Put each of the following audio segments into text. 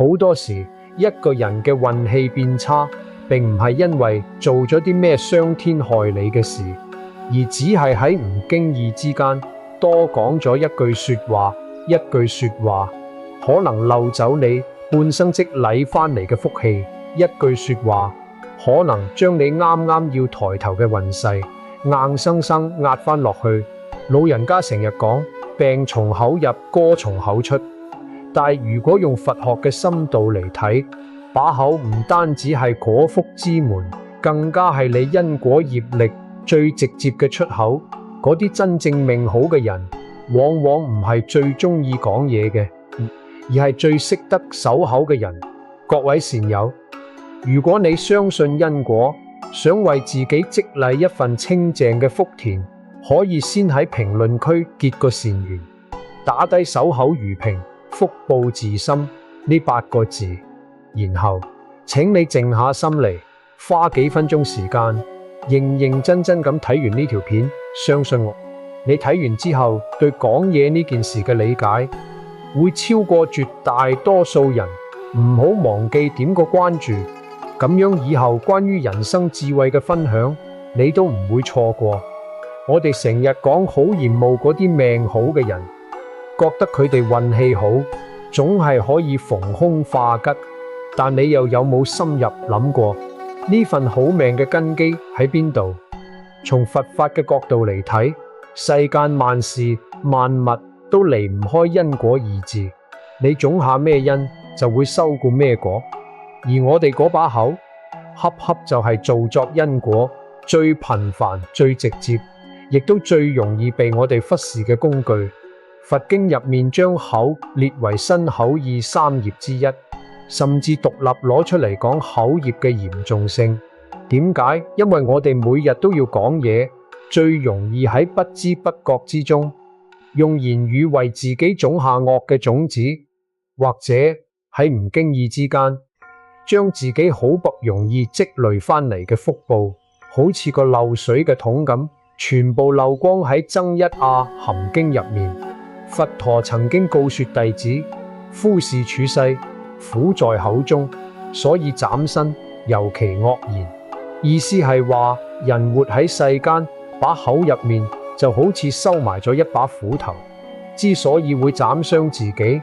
好多時，一個人嘅運氣變差，並唔係因為做咗啲咩傷天害理嘅事，而只係喺唔經意之間多講咗一句說話，一句說話可能漏走你半生積累翻嚟嘅福氣，一句說話可能將你啱啱要抬頭嘅運勢硬生生壓翻落去。老人家成日講病從口入，歌從口出，但係如果用佛學嘅深度嚟睇，把口唔單止係果福之門，更加係你因果業力最直接嘅出口。嗰啲真正命好嘅人，往往唔係最中意講嘢嘅，而係最識得守口嘅人。各位善友，如果你相信因果，想為自己積累一份清淨嘅福田，可以先喺評論區結個善緣，打低守口如瓶，福報自心呢8個字，然後請你靜下心嚟，花幾分鐘時間，認真咁睇完呢條片。相信我，你睇完之後對講嘢呢件事嘅理解會超過絕大多數人。唔好忘記點個關注，咁樣以後關於人生智慧嘅分享你都唔會錯過。我哋成日講好羨慕嗰啲命好嘅人，覺得佢哋運氣好，總係可以逢凶化吉，但你又有冇深入諗過呢份好命嘅根基喺邊度？從佛法嘅角度嚟睇，世間萬事萬物都離唔開因果二字，你種下咩因就會收過咩果，而我哋嗰把口恰恰就係造作因果最頻繁、最直接，亦都最容易被我哋忽視嘅工具。佛經入面將口列為身口意三業之一，甚至獨立攞出嚟講口業嘅嚴重性。點解？因為我哋每日都要講嘢，最容易喺不知不覺之中用言語為自己種下惡嘅種子，或者喺唔經意之間將自己好不容易積累翻嚟嘅福報，好似個漏水嘅桶咁，全部漏光喺增一阿含經入面。佛陀曾經告說弟子，夫事處世苦在口中，所以斬身尤其惡言。意思係話，人活喺世間，把口入面就好似收埋咗一把斧頭，之所以會斬傷自己，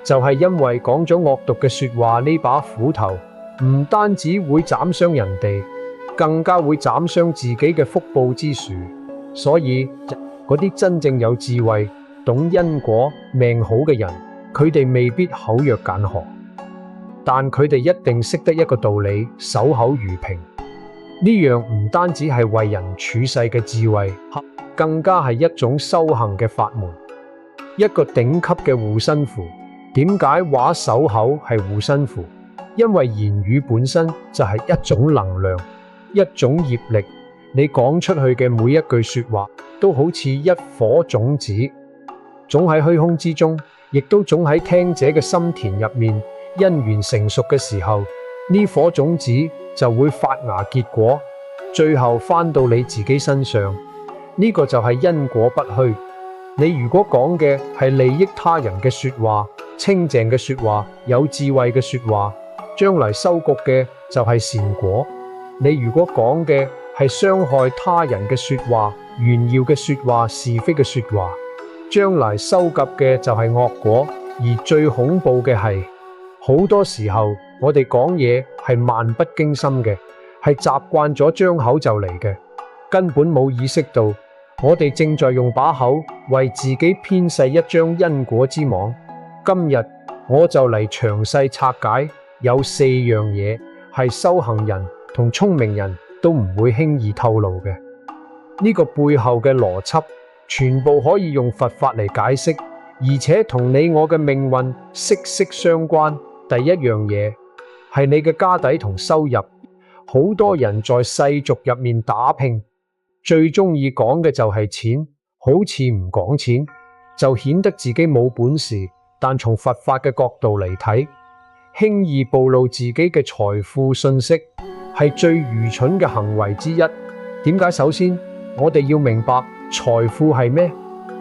就係因為講咗惡毒嘅說話。呢把斧頭唔單止會斬傷人哋，更加會斬傷自己嘅福報之樹。所以嗰啲真正有智慧、懂因果、命好嘅人，佢哋未必口若揀河，但佢哋一定識得一個道理：守口如瓶。呢樣唔單止係為人處世嘅智慧，更加係一種修行嘅法門，一個頂級嘅護身符。點解話守口係護身符？因為言語本身就係一種能量，一種業力。你講出去嘅每一句說話，都好似一顆種子，種喺虛空之中，亦都種喺聽者嘅心田入面。因緣成熟嘅時候，呢顆種子就會發芽結果，最後返到你自己身上。呢個就係因果不虛。你如果講嘅係利益他人嘅說話，清淨嘅說話，有智慧嘅說話，將來收穫嘅就係善果。你如果講嘅係傷害他人嘅說話，炫耀嘅說話，是非嘅說話，將來收穫嘅就係惡果。而最恐怖嘅係，好多時候我哋講嘢係漫不經心嘅，係習慣咗張口就嚟嘅，根本冇意識到我哋正在用把口為自己編細一張因果之網。今日我就嚟詳細拆解，有4樣嘢係修行人同聰明人都唔會輕易透露嘅。呢個背後嘅邏輯全部可以用佛法嚟解釋，而且同你我嘅命運息息相關。第一樣嘢係你嘅家底同收入。好多人在世俗入面打拼，最中意講嘅就係錢，好似唔講錢就顯得自己冇本事。但從佛法嘅角度嚟睇，輕易暴露自己嘅財富信息係最愚蠢嘅行為之一。點解？首先我哋要明白財富係咩？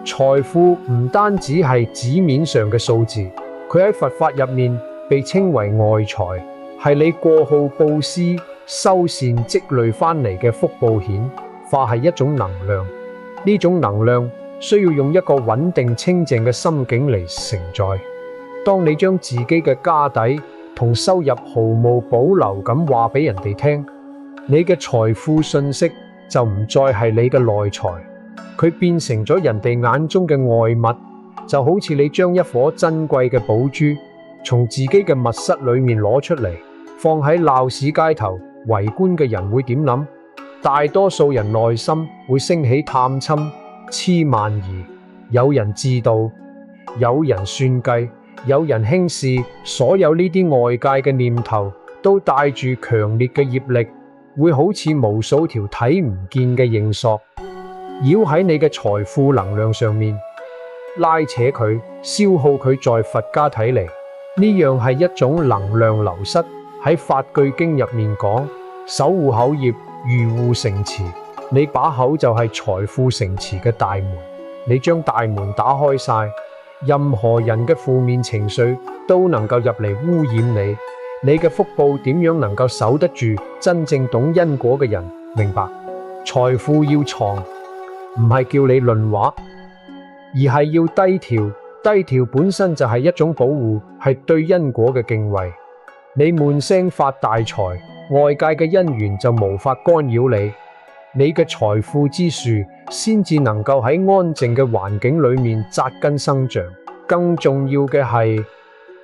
財富唔單止係紙面上嘅數字，佢喺佛法入面被稱為外財，係你過號布施修善積累翻嚟嘅福報顯化，係一種能量。呢種能量需要用一個穩定清靜嘅心境嚟承載。當你將自己嘅家底同收入毫無保留咁話俾人哋聽，你嘅財富信息就唔再係你嘅內財，佢變成咗人哋眼中嘅外物。就好似你將一顆珍貴嘅寶珠從自己嘅密室裏面攞出嚟，放喺鬧市街頭，圍觀嘅人會點諗？大多數人內心會升起探侵、痴慢疑，有人自盜，有人算計，有人輕視。所有呢啲外界嘅念頭都帶住強烈嘅業力，會好似無數條睇唔見嘅繩索繞喺你嘅財富能量上面，拉扯佢，消耗佢。在佛家睇嚟，呢樣係一種能量流失。喺法句經入面講，守護口業如護城池，你把口就係財富城池嘅大門，你將大門打開晒，任何人嘅負面情緒都能夠入嚟污染你。你嘅福報點樣能夠守得住真正懂因果嘅人明白？財富要藏，唔係叫你論話，而係要低調。低調本身就係一種保護，係對因果嘅敬畏。你悶聲發大財，外界嘅因緣就無法干擾你，你嘅財富之樹先至能夠喺安靜嘅環境裏面扎根生長。更重要嘅係，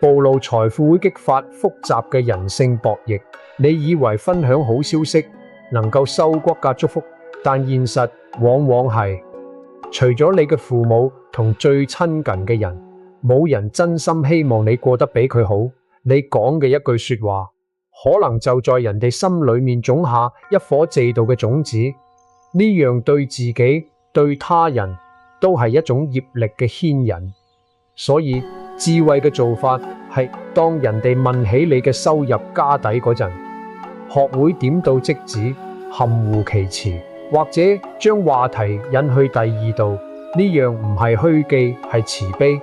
暴露財富會激發複雜嘅人性博弈。你以為分享好消息能夠收骨架祝福，但現實往往係，除咗你嘅父母同最親近嘅人，冇人真心希望你過得比佢好。你講嘅一句說話，可能就在人哋心裏面種下一顆嫉妒嘅種子。呢樣對自己對他人都係一種業力嘅牽引。所以智慧嘅做法係，當人哋問起你嘅收入家底嗰陣，學會點到即止，含糊其辭，或者將話題引去第二度。呢樣唔係虛記，係慈悲，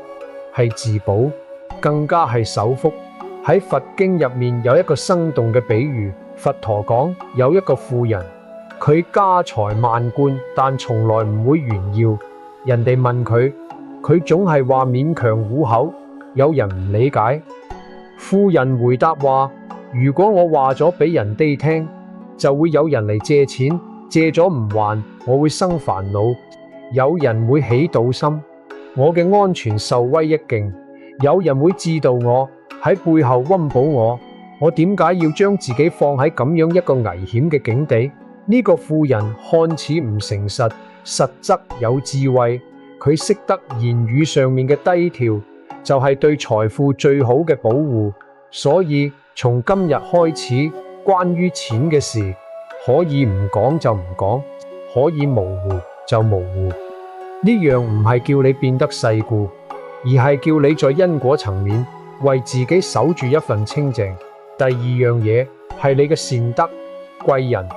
係自保，更加係守福。喺佛經入面有一個生動嘅比喻，佛陀講有一個富人，佢家財萬貫，但從來唔會炫耀。人哋問佢，佢總係話勉強糊口。有人唔理解，富人回答話：如果我話咗俾人哋聽，就會有人嚟借錢，借咗唔還，我會生煩惱。有人會起賭心，我嘅安全受威一勁。有人會知道我喺背後溫補我，我點解要將自己放喺咁樣一個危險嘅境地？呢個富人看似唔誠實，實則有智慧。佢識得言語上面嘅低調，就係對財富最好嘅保護。所以從今日開始，關於錢嘅事，可以唔講就唔講，可以模糊就模糊。呢樣唔係叫你變得世故，而係叫你在因果層面為自己守住一份清靜。第二樣嘢係你嘅善德、貴人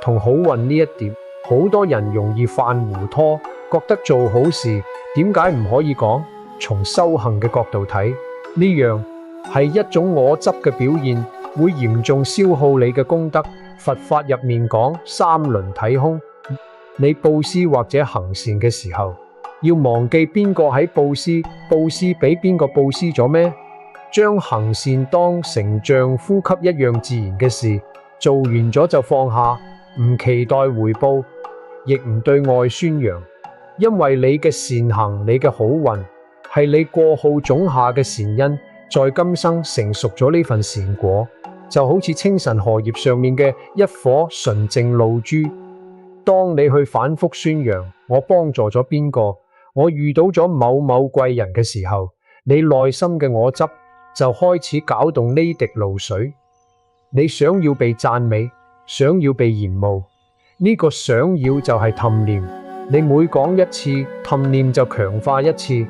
同好運。呢一點，好多人容易犯糊塗，覺得做好事點解唔可以講？從修行嘅角度睇，呢樣係一種我執嘅表現，會嚴重消耗你嘅功德。佛法入面講三輪體空，你布施或者行善嘅時候，要忘記邊個喺布施，布施俾邊個布施咗咩？將行善當成像呼吸一樣自然嘅事，做完咗就放下，唔期待回報，亦唔對外宣揚。因為你嘅善行，你嘅好運，係你過號種下嘅善因，在今生成熟咗呢份善果，就好似清晨荷葉上面嘅一顆純淨露珠。當你去反覆宣揚我幫助咗邊個，我遇到咗某某貴人嘅時候，你內心嘅我執就開始攪動呢滴露水。你想要被讚美，想要被羨慕，呢個想要就係氹念。你每講一次，氹念就強化一次，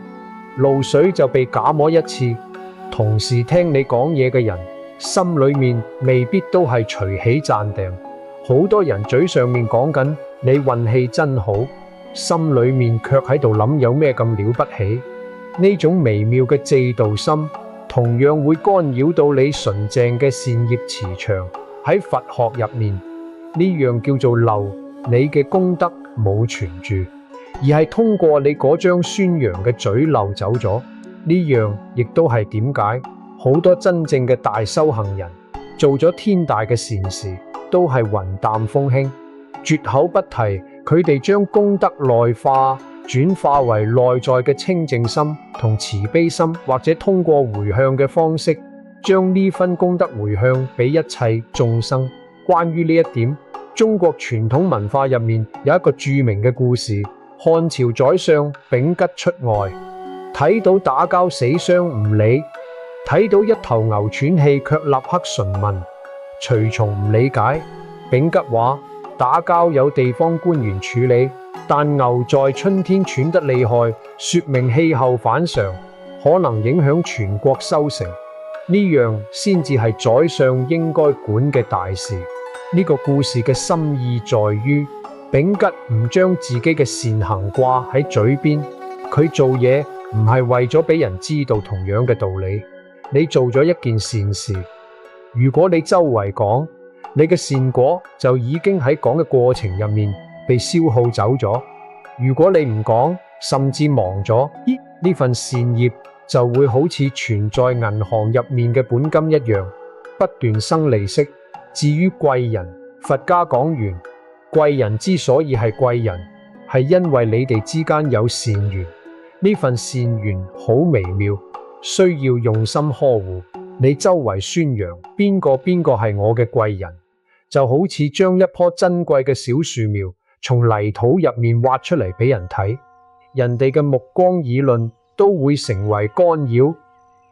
露水就被假摸一次。同時聽你講嘢嘅人，心裏面未必都係隨喜讚定。好多人嘴上面講緊你運氣真好，心裏面卻喺度諗有咩咁了不起。呢種微妙嘅嫉妒心同樣會干擾到你純正嘅善業磁場。喺佛學入面，呢樣叫做漏，你嘅功德冇存住，而係通過你嗰張宣揚嘅嘴漏走咗。呢樣亦都係點解好多真正嘅大修行人做咗天大嘅善事，都係雲淡風輕，絕口不提佢哋將功德內化，轉化為內在嘅清淨心同慈悲心，或者通過回向嘅方式，將呢分功德回向俾一切眾生。關於呢一點，中國傳統文化入面有一個著名嘅故事：漢朝宰相丙吉出外，睇到打交死傷唔理，睇到一頭牛喘氣卻立刻詢問。隨從唔理解，丙吉話：打交有地方官員處理，但牛在春天喘得厲害，說明氣候反常，可能影響全國收成。呢樣先至係宰相應該管嘅大事。呢個故事嘅深意在於，丙吉唔將自己嘅善行掛喺嘴邊，佢做嘢唔係為咗俾人知道。同樣嘅道理，你做咗一件善事，如果你周圍講，你嘅善果就已經喺講嘅過程入面被消耗走咗。如果你唔講，甚至忘咗，呢份善業就會好似存在銀行入面嘅本金一樣，不斷生利息。至於貴人，佛家講完，貴人之所以係貴人，係因為你哋之間有善緣。呢份善緣好微妙，需要用心呵護。你周圍宣揚邊個係我嘅貴人，就好似將一棵珍貴嘅小樹苗從泥土入面挖出嚟俾人睇，人哋嘅目光議論都會成為干擾。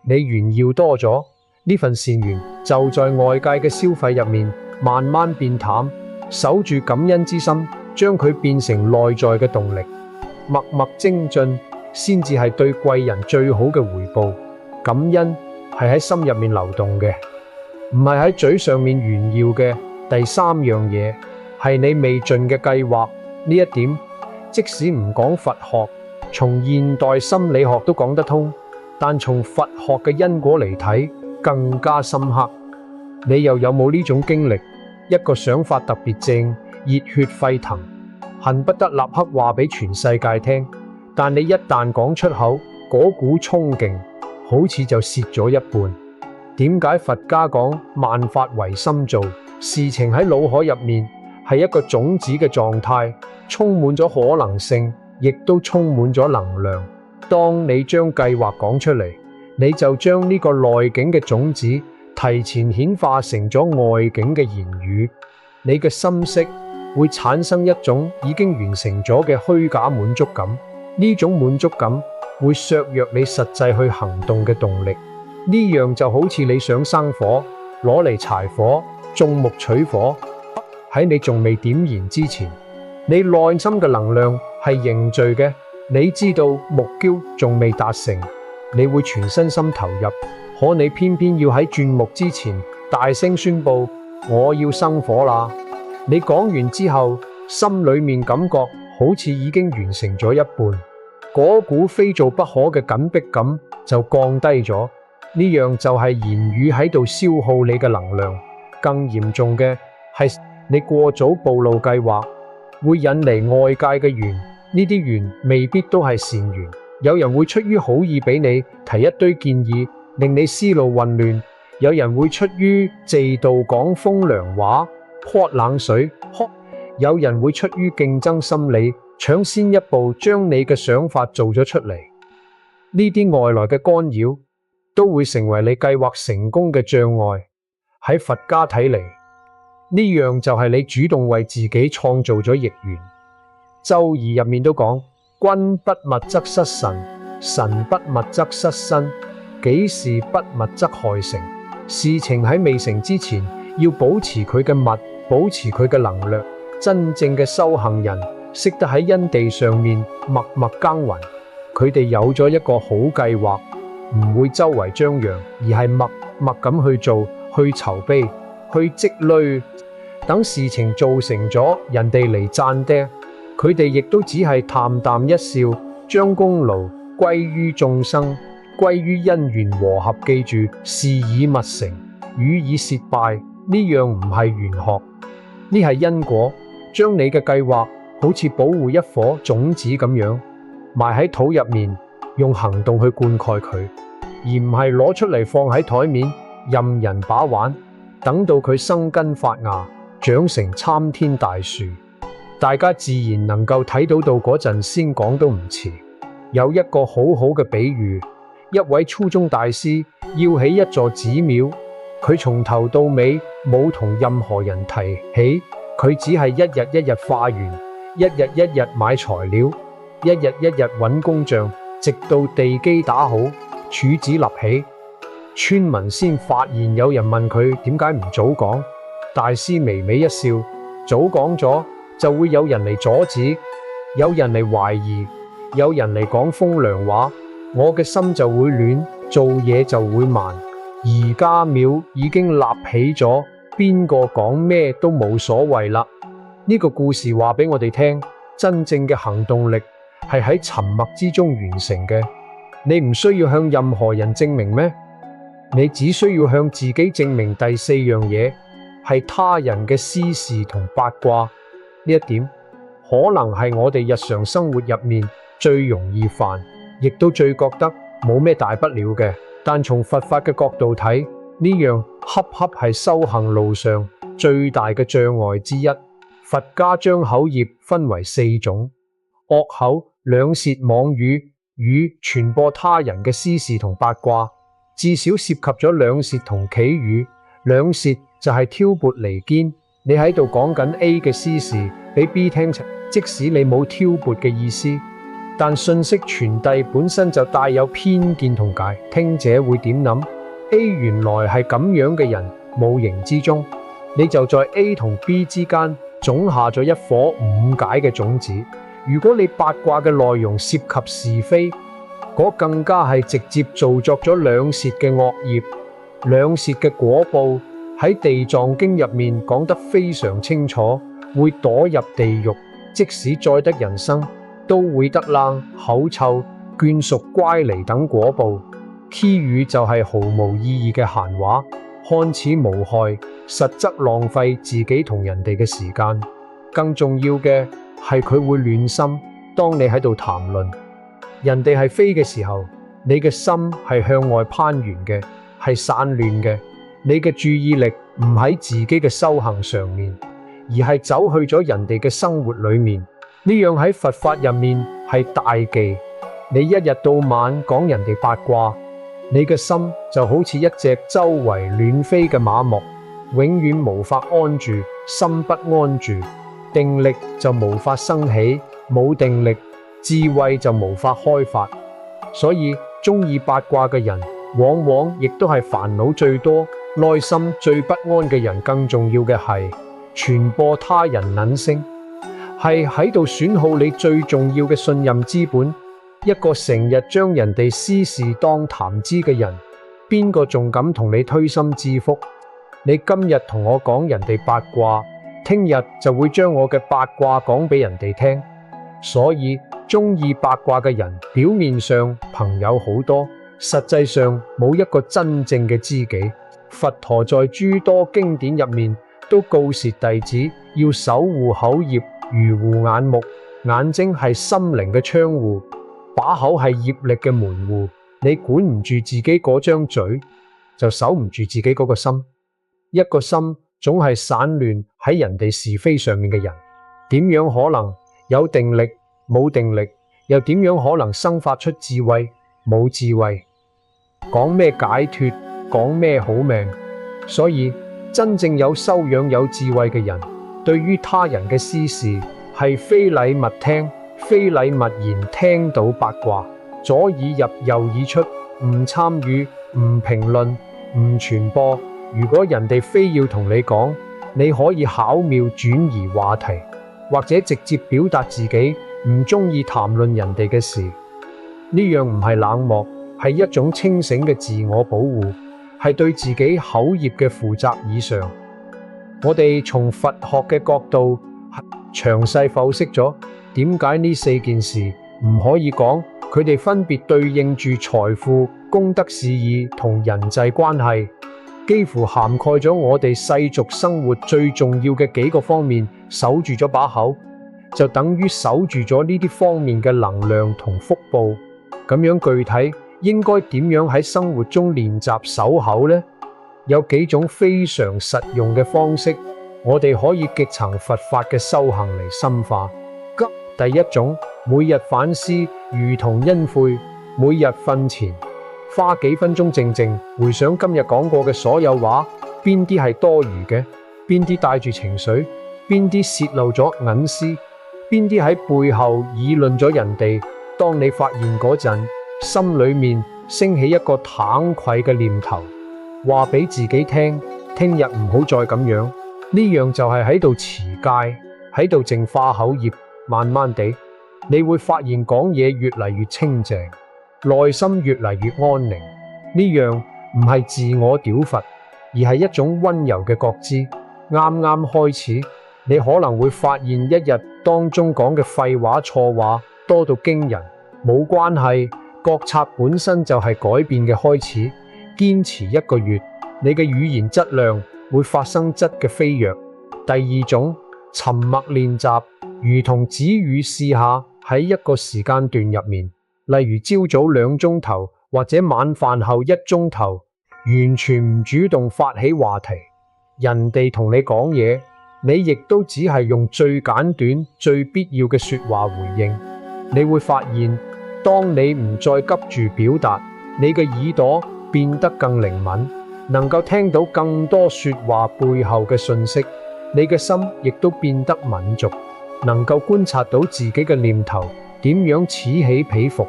你炫耀多咗，呢份善緣就在外界嘅消費入面慢慢變淡。守住感恩之心，將佢變成內在嘅動力，默默精進，先至係對貴人最好嘅回報。感恩係喺心入面流動嘅，唔係喺嘴上面炫耀嘅。第三樣嘢係你未盡嘅計劃。呢一點即使唔講佛學，從現代心理學都講得通，但從佛學嘅因果嚟睇更加深刻。你又有冇呢種經歷？一個想法特別正，熱血沸騰，恨不得立刻話俾全世界聽，但你一旦講出口，嗰股衝勁好似就泄咗一半。點解佛家講萬法唯心造？事情喺腦海入面係一個種子嘅狀態，充滿咗可能性，亦都充滿咗能量。當你將計劃講出嚟，你就將呢個內境嘅種子提前顯化成咗外境嘅言語。你嘅心識會產生一種已經完成咗嘅虛假滿足感，呢種滿足感會削弱你實際去行動嘅動力。呢樣就好似你想生火，攞嚟柴火，種木取火，喺你仲未點燃之前，你內心嘅能量係凝聚嘅。你知道目標仲未達成，你會全身心投入，可你偏偏要喺鑽木之前大聲宣布我要生火啦。你講完之後，心裏面感覺好似已經完成咗一半，嗰股非做不可嘅緊迫感就降低咗。呢樣就係言語喺度消耗你嘅能量。更嚴重嘅係你過早暴露計劃，會引嚟外界嘅緣。呢啲緣未必都係善緣，有人會出於好意俾你提一堆建議，令你思路混亂；有人會出於嫉妒講風涼話，潑冷水；有人會出於競爭心理，搶先一步將你嘅想法做咗出嚟。呢啲外來嘅干擾都會成為你計劃成功嘅障礙。喺佛家睇嚟，呢樣就係你主動為自己創造咗逆緣。周易入面都講：君不密則失神，神不密則失身，己事不密則害成。事情喺未成之前，要保持佢嘅密，保持佢嘅能量。真正嘅修行人識得喺因地上面默默耕耘，佢哋有咗一個好計劃，唔會周圍張揚，而係默默咁去做。去籌備，去積累，等事情做成咗，人哋嚟讚釘，佢哋亦都只係淡淡一笑，將功勞歸於眾生，歸於因緣和合。記住，事以密成，語以舌敗，呢樣唔係玄學，呢係因果。將你嘅計劃好似保護一顆種子咁樣埋喺土入面，用行動去灌溉佢，而唔係攞出嚟放喺台面任人把玩，等到佢生根發芽，長成參天大樹，大家自然能夠睇到嗰陣先講都唔遲。有一個好好嘅比喻，一位初中大師要起一座寺廟，佢從頭到尾冇同任何人提起，佢只係一日一日化緣，一日一日買材料，一日一日揾工匠，直到地基打好，柱子立起，村民先發現有人問佢點解唔早講。大師微微一笑，早講咗就會有人嚟阻止，有人嚟懷疑，有人嚟講風涼話，我嘅心就會亂，做嘢就會慢。而家廟已經立起咗，邊個講咩都冇所謂啦。呢個故事話俾我哋聽，真正嘅行動力係喺沉默之中完成嘅。你唔需要向任何人證明咩？你只需要向自己證明第四樣嘢，係他人嘅私事同八卦。呢一點可能係我哋日常生活入面最容易犯，亦都最覺得冇咩大不了嘅。但從佛法嘅角度睇，呢樣恰恰係修行路上最大嘅障礙之一。佛家將口業分為四種：惡口、兩舌、妄語、傳播他人嘅私事同八卦。至少涉及咗兩舌同綺語。兩舌就係挑撥離間，你喺度講緊 A 嘅私事俾 B 聽，即使你冇挑撥嘅意思，但信息傳遞本身就帶有偏見同解，聽者會點諗？ A 原來係咁樣嘅人，無形之中你就在 A 同 B 之間種下咗一顆誤解嘅種子。如果你八卦嘅內容涉及是非，嗰更加係直接造作咗兩舌嘅惡業。兩舌嘅果報喺地藏經入面講得非常清楚，會墮入地獄，即使再得人生，都會得冷、口臭、眷屬乖離等果報。綺語就係毫無意義嘅閒話，看似無害，實則浪費自己同人哋嘅時間。更重要嘅係佢會亂心。當你喺度談論人哋係非嘅時候，你嘅心係向外攀緣嘅，係散亂嘅。你嘅注意力唔喺自己嘅修行上面，而係走去咗人哋嘅生活裏面。呢樣喺佛法入面係大忌。你一日到晚講人哋八卦，你嘅心就好似一隻周圍亂飛嘅馬莫，永遠無法安住，心不安住，定力就無法生起，冇定力，智慧就無法開發。所以中意八卦嘅人，往往亦都係煩惱最多、內心最不安嘅人。更重要嘅係傳播他人撚聲，係喺度損耗你最重要嘅信任資本。一個成日將人哋私事當談資嘅人，邊個仲敢同你推心置腹？你今日同我講人哋八卦，聽日就會將我嘅八卦講俾人哋聽。所以中意八卦嘅人，表面上朋友好多，實際上冇一個真正嘅知己。佛陀在諸多經典入面都告誡弟子要守護口業，如護眼目。眼睛係心靈嘅窗戶，把口係業力嘅門戶。你管唔住自己嗰張嘴，就守唔住自己嗰個心。一個心總係散亂喺人哋是非上面嘅人，點樣可能有定力？冇定力，又點樣可能生發出智慧？冇智慧，講咩解脫？講咩好命？所以真正有修養、有智慧嘅人，對於他人嘅私事係非禮勿聽，非禮勿言。聽到八卦，左耳入右耳出，唔參與，唔評論，唔傳播。如果人哋非要同你講，你可以巧妙轉移話題，或者直接表達自己唔中意談論人哋嘅事。呢樣唔係冷漠，係一種清醒嘅自我保護，係對自己口業嘅負責以上。我哋從佛學嘅角度詳細剖析咗點解呢四件事唔可以講，佢哋分別對應住財富、公德事義同人際關係，幾乎涵蓋咗我哋世俗生活最重要嘅幾個方面。守住咗把口，就等於守住咗呢啲方面嘅能量同福報。咁樣具體應該點樣喺生活中練習守口呢？有幾種非常實用嘅方式，我哋可以極層佛法嘅修行嚟深化。第一種，每日反思，如同恩悔。每日瞓前花幾分鐘靜靜回想今日講過嘅所有話，邊啲係多餘嘅，邊啲帶住情緒，邊啲洩露咗隱私，邊啲喺背後議論咗人哋。當你發現嗰陣，心裏面升起一個慚愧嘅念頭，話俾自己聽，聽日唔好再咁樣。呢樣就係喺度持戒，喺度淨化口業。慢慢地，你會發現講嘢越嚟越清靜，內心越嚟越安寧。呢樣唔係自我屌佛，而係一種溫柔嘅覺知。啱啱開始，你可能會發現一日當中講嘅廢話錯話多到驚人。冇關係，覺察本身就係改變嘅開始。堅持1個月，你嘅語言質量會發生質嘅飛躍。第二種，沉默練習，如同止語試下喺一個時間段入面，例如朝早2鐘頭或者晚飯後1鐘頭，完全唔主動發起話題。人哋同你講嘢，你亦都只係用最簡短、最必要嘅說話回應。你會發現，當你唔再急住表達，你嘅耳朵變得更靈敏，能夠聽到更多說話背後嘅訊息。你嘅心亦都變得敏捷，能夠觀察到自己嘅念頭點樣此起彼伏。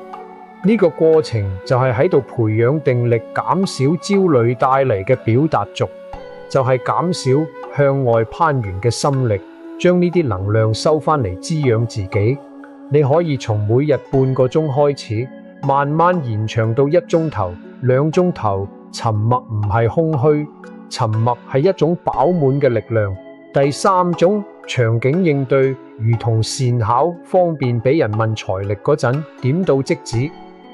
呢個過程就係喺度培養定力，減少焦慮帶嚟嘅表達欲，就係減少向外攀援嘅心力，將呢啲能量收返嚟滋養自己。你可以從每日半個鐘開始，慢慢延長到1鐘頭、2鐘頭。沉默唔係空虛，沉默係一種飽滿嘅力量。第三種，場景應對，如同善巧，方便俾人問財力嗰陣點到即止。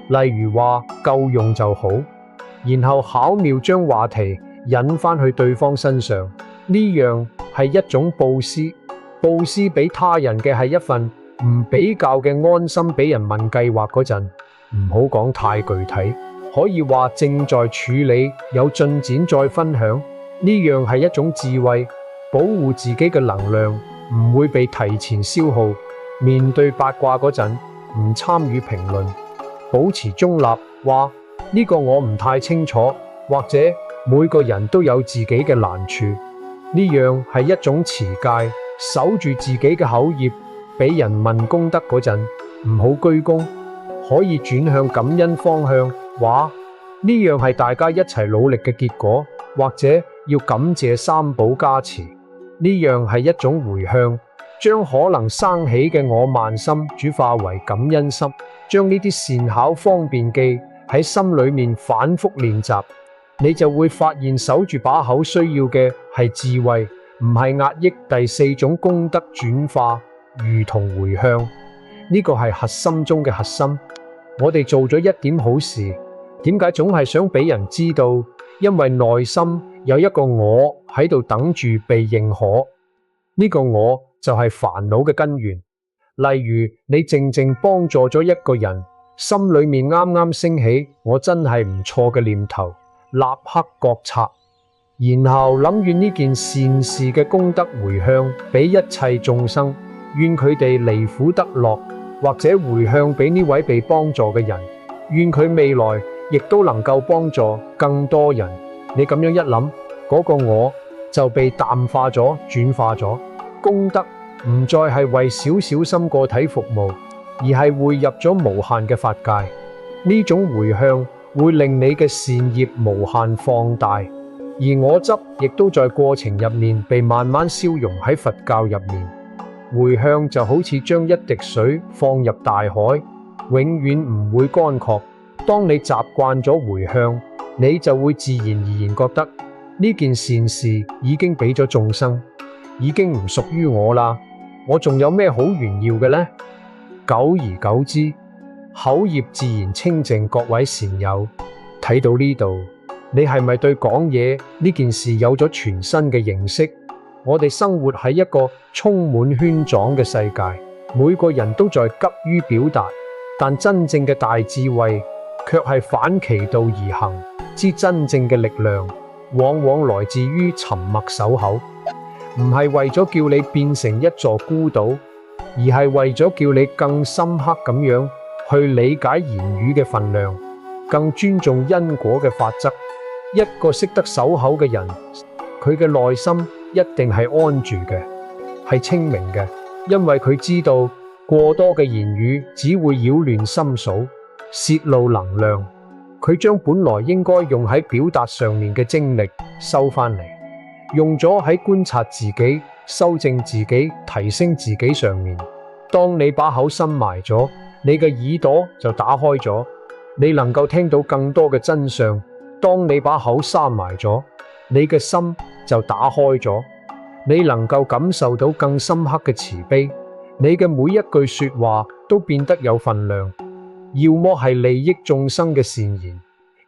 例如話夠用就好，然後巧妙將話題引返去對方身上。呢樣係一種布施。布施俾他人嘅係一份唔比較嘅安心。俾人問計劃嗰陣，唔好講太具體，可以話正在處理，有進展再分享。呢樣係一種智慧。保護自己嘅能量唔會被提前消耗。面對八卦嗰陣，唔參與評論，保持中立，話呢個我唔太清楚，或者每個人都有自己嘅難處。呢樣係一種持戒，守住自己嘅口業。俾人問功德嗰陣，唔好居功，可以轉向感恩方向，話呢樣係大家一齊努力嘅結果，或者要感謝三寶加持。呢樣係一種回向，將可能生起嘅我慢心轉化為感恩心，將呢啲善巧方便記喺心裏面反覆練習，你就會發現守住把口需要嘅係智慧，唔係壓抑。第四種，功德轉化，如同回向，呢個係核心中嘅核心。我哋做咗一點好事，點解總係想俾人知道？因為內心有一個我喺度等住被認可，呢個我就係煩惱嘅根源。例如你靜靜幫助咗一個人，心裏面啱啱升起我真係唔錯嘅念頭，立刻覺察，然後諗願呢件善事嘅功德回向俾一切眾生，願佢哋離苦得樂，或者回向俾呢位被幫助嘅人，願佢未來亦都能夠幫助更多人。你咁樣一諗，嗰個我就被淡化咗、轉化咗。功德唔再係為小小心個體服務，而係匯入咗無限嘅法界。呢種回向會令你嘅善業無限放大，而我執亦都在過程入面被慢慢消融喺佛教入面。回向就好似將一滴水放入大海，永遠唔會乾涸。當你習慣咗回向，你就會自然而然覺得呢件善事已經俾咗眾生，已經唔屬於我啦。我仲有咩好炫耀嘅呢？久而久之，口業自然清靜。各位善友，睇到呢度，你係咪對講嘢呢件事有咗全新嘅認識？我哋生活喺一個充滿圈狀嘅世界，每個人都在急於表達，但真正嘅大智慧卻係反其道而行。之真正嘅力量，往往來自於沉默守口，唔係為咗叫你變成一座孤島，而係為咗叫你更深刻咁樣去理解言語嘅分量，更尊重因果嘅法則。一個識得守口嘅人，佢嘅內心一定係安住嘅，係清明嘅，因為佢知道過多嘅言語只會擾亂心數，洩露能量。佢將本來應該用喺表達上面嘅精力收返嚟，用咗喺觀察自己、修正自己、提升自己上面。當你把口深埋咗，你嘅耳朵就打開咗，你能夠聽到更多嘅真相。當你把口閂埋咗，你嘅心就打開咗，你能夠感受到更深刻嘅慈悲。你嘅每一句說話都變得有分量，要麼係利益眾生嘅善言，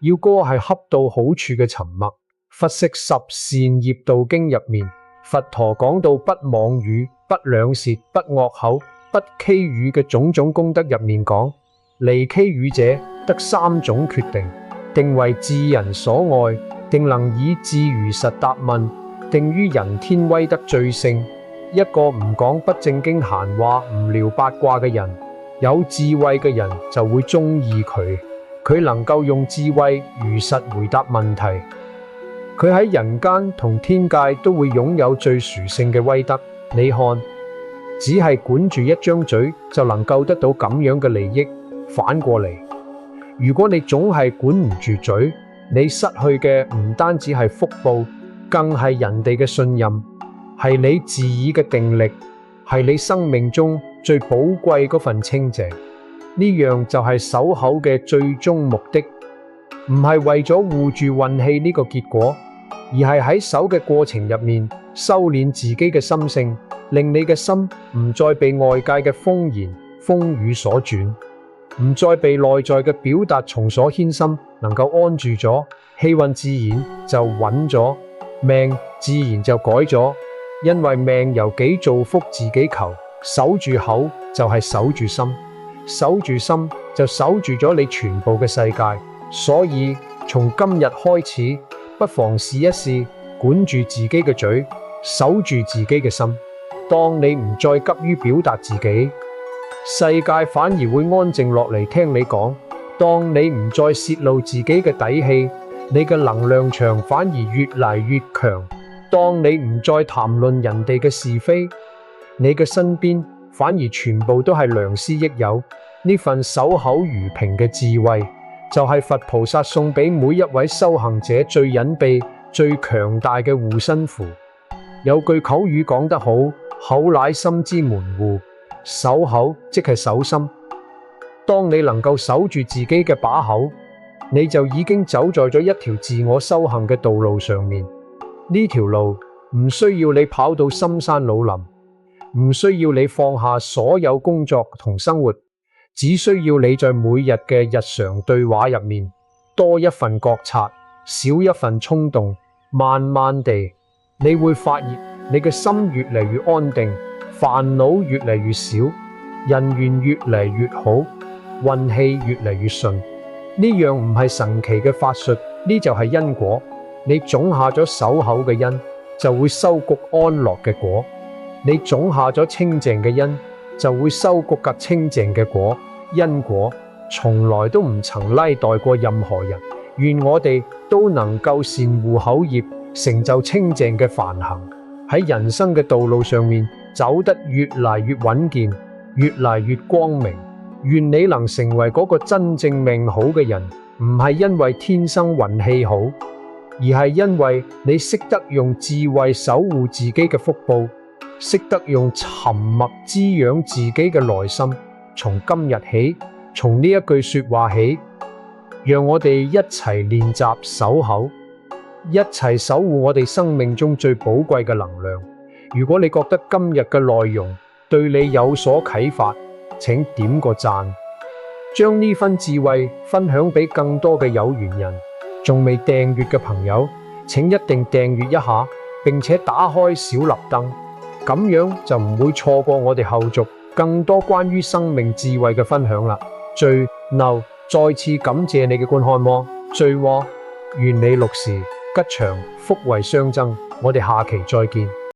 要麼係恰到好處嘅沉默。佛食十善業道經入面，佛陀講到不妄語、不兩舌、不惡口、不譏語嘅種種功德入面講，離譏語者得三種決定：定為至人所愛，定能以智如實答問，定於人天威德最勝。一個唔講不正經閒話、唔聊八卦嘅人，有智慧嘅人就會中意佢。佢能夠用智慧如實回答問題，佢喺人間同天界都會擁有最殊勝嘅威德。你看，只係管住一張嘴就能夠得到咁樣嘅利益。反過嚟，如果你總係管唔住嘴，你失去嘅唔單止係福報，更係人哋嘅信任，係你自己嘅定力，係你生命中最寶貴嗰份清淨。呢樣就係守口嘅最終目的，唔係為咗護住運氣呢個結果，而係喺守嘅過程入面修煉自己嘅心性，令你嘅心唔再被外界嘅風言風語所轉，唔再被內在嘅表達蟲所牽心，能夠安住咗，氣運自然就穩咗，命自然就改咗。因為命由己造福自己求，守住口就係守住心，守住心就守住咗你全部嘅世界。所以從今日開始，不妨試一試管住自己嘅嘴，守住自己嘅心。當你唔再急於表達自己，世界反而會安靜落嚟聽你講。當你唔再泄露自己嘅底氣，你嘅能量場反而越嚟越強。當你唔再談論人哋嘅是非，你嘅身邊反而全部都係良師益友。呢份守口如瓶嘅智慧，就係佛菩薩送俾每一位修行者最隱秘、最強大嘅護身符。有句口語講得好，口乃心之門戶，守口即係守心。當你能夠守住自己嘅把口，你就已經走在咗一條自我修行嘅道路上面。呢條路唔需要你跑到深山老林，唔需要你放下所有工作同生活，只需要你在每日嘅日常對話入面多一份覺察，少一份衝動。慢慢地，你會發現你嘅心越嚟越安定，煩惱越嚟越少，人緣越嚟越好，運氣越嚟越順。呢樣唔係神奇嘅法術，呢就係因果。你種下咗守口嘅因，就會收谷安樂嘅果；你種下咗清淨嘅因，就會收谷格清淨嘅果。因果從來都唔曾拉代過任何人。願我哋都能夠善護口業，成就清淨嘅梵行，喺人生嘅道路上面走得越嚟越穩健，越嚟越光明。願你能成為嗰個真正命好嘅人，唔係因為天生運氣好，而係因為你識得用智慧守護自己嘅福報，識得用沉默滋養自己嘅內心。從今日起，從呢一句說話起，讓我哋一齊練習守口，一齊守護我哋生命中最寶貴嘅能量。如果你覺得今日嘅內容對你有所啟發，請點個讚。將呢份智慧分享俾更多嘅有緣人。仲未訂閱嘅朋友，請一定訂閱一下，並且打開小立燈，咁樣就唔會錯過我哋後續更多關於生命智慧嘅分享啦。最後再次感謝你嘅觀看喎，最話願你六時吉祥，福慧相增。我哋下期再見。